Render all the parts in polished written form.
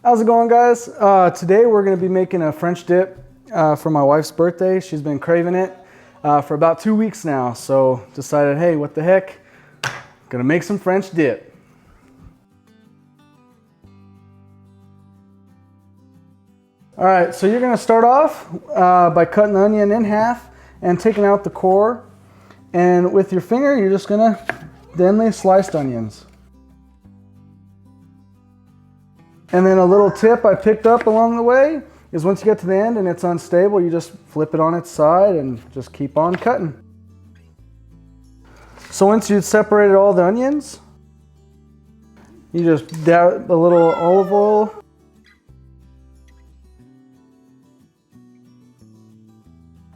How's it going, guys? Today we're going to be making a French dip for my wife's birthday. She's been craving it for about 2 weeks now, so decided, hey, what the heck? Gonna make some French dip. All right, so you're gonna start off by cutting the onion in half and taking out the core. And with your finger, you're just gonna thinly sliced onions. And then a little tip I picked up along the way is once you get to the end and it's unstable, you just flip it on its side and just keep on cutting. So once you've separated all the onions, you just dab a little olive oil.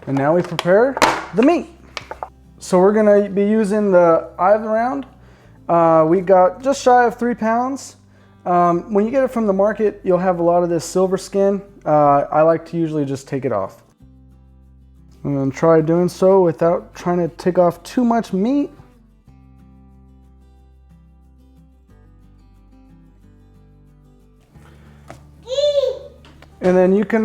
And now we prepare the meat. So we're gonna be using the eye of the round. We got just shy of 3 pounds. When you get it from the market, you'll have a lot of this silver skin. I like to usually just take it off. I'm gonna try doing so without trying to take off too much meat. And then you can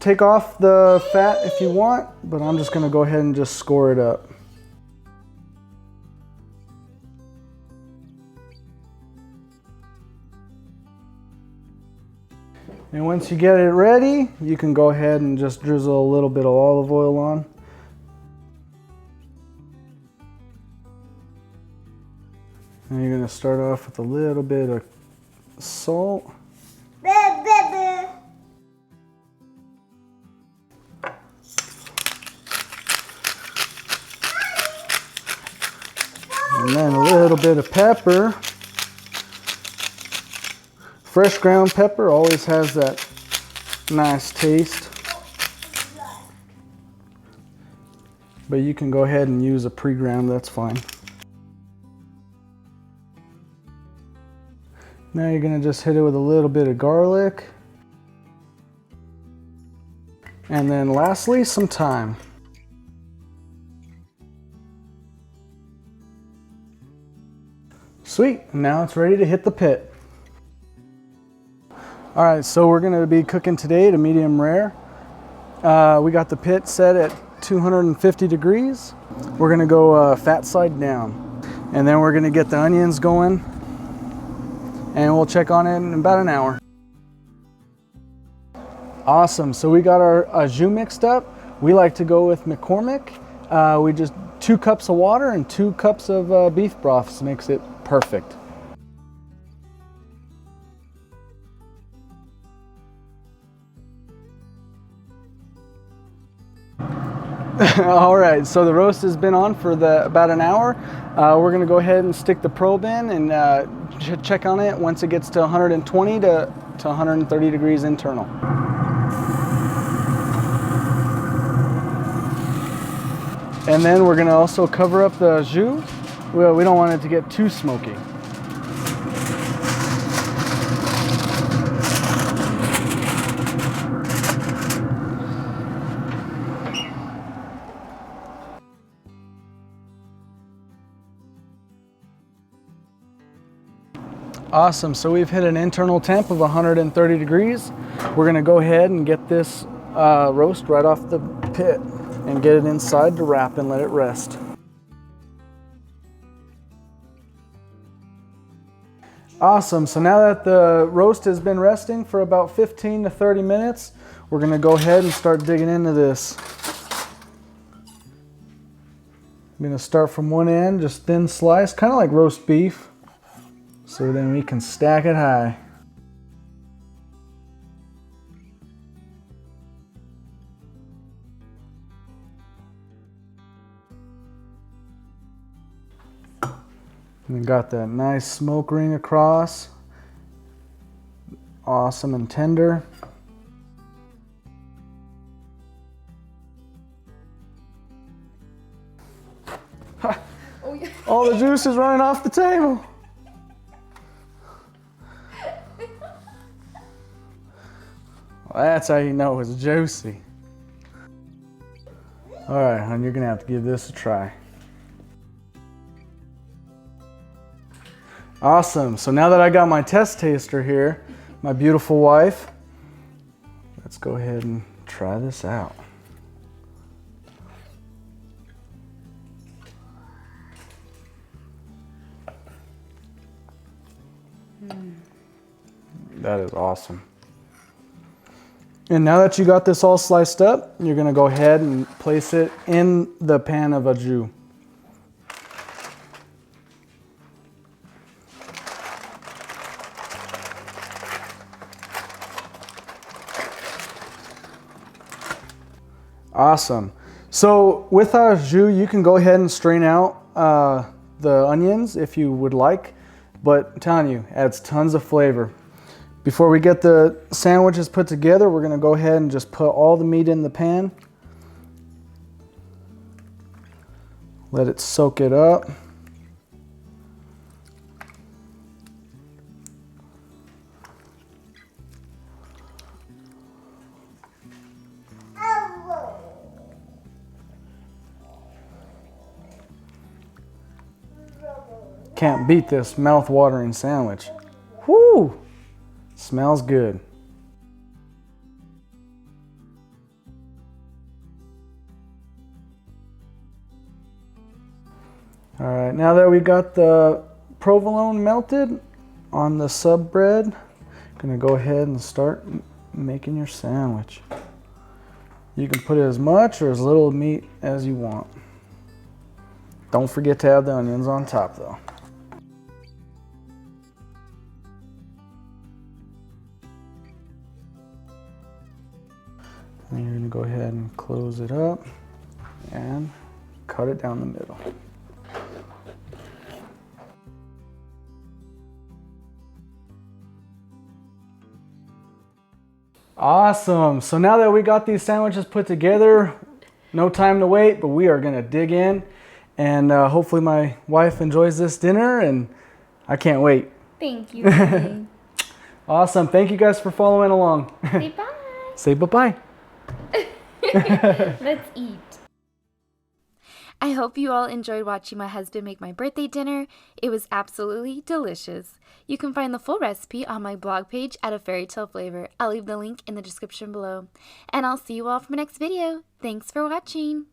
take off the fat if you want, but I'm just gonna go ahead and just score it up. And once you get it ready, you can go ahead and just drizzle a little bit of olive oil on. And you're gonna start off with a little bit of salt. And then a little bit of pepper. Fresh ground pepper always has that nice taste. But you can go ahead and use a pre-ground, that's fine. Now you're gonna just hit it with a little bit of garlic. And then lastly, some thyme. Sweet, now it's ready to hit the pit. All right, so we're gonna be cooking today to medium rare. We got the pit set at 250 degrees. We're gonna go fat side down. And then we're gonna get the onions going and we'll check on it in about an hour. Awesome, so we got our Au Jus mixed up. We like to go with McCormick. We just 2 cups of water and 2 cups of beef broth makes it perfect. All right, so the roast has been on for about an hour. We're gonna go ahead and stick the probe in and check on it once it gets to 120 to 130 degrees internal. And then we're gonna also cover up the jus. We don't want it to get too smoky. Awesome, so we've hit an internal temp of 130 degrees. We're gonna go ahead and get this roast right off the pit and get it inside the wrap and let it rest. Awesome, so now that the roast has been resting for about 15 to 30 minutes, we're gonna go ahead and start digging into this. I'm gonna start from one end, just thin slice, kind of like roast beef, so then we can stack it high. And we got that nice smoke ring across. Awesome and tender. Oh, yeah. All the juice is running off the table. Well, that's how you know it's juicy. All right, hon, you're gonna have to give this a try. Awesome, so now that I got my test taster here, my beautiful wife. Let's go ahead and try this out. That is awesome. And now that you got this all sliced up, you're gonna go ahead and place it in the pan of au jus. Awesome. So with au jus, you can go ahead and strain out the onions if you would like, but I'm telling you, adds tons of flavor. Before we get the sandwiches put together, we're gonna go ahead and just put all the meat in the pan. Let it soak it up. Can't beat this mouth-watering sandwich. Whoo! Smells good. All right, now that we got the provolone melted on the sub bread, I'm gonna go ahead and start making your sandwich. You can put as much or as little meat as you want. Don't forget to add the onions on top though. And you're gonna go ahead and close it up and cut it down the middle. Awesome. So now that we got these sandwiches put together, no time to wait, but we are gonna dig in, and hopefully my wife enjoys this dinner, and I can't wait. Thank you, honey. Awesome. Thank you guys for following along. Say bye. Say bye-bye. Let's eat. I hope you all enjoyed watching my husband make my birthday dinner. It was absolutely delicious. You can find the full recipe on my blog page at A Fairytale Flavor. I'll leave the link in the description below. And I'll see you all for my next video. Thanks for watching.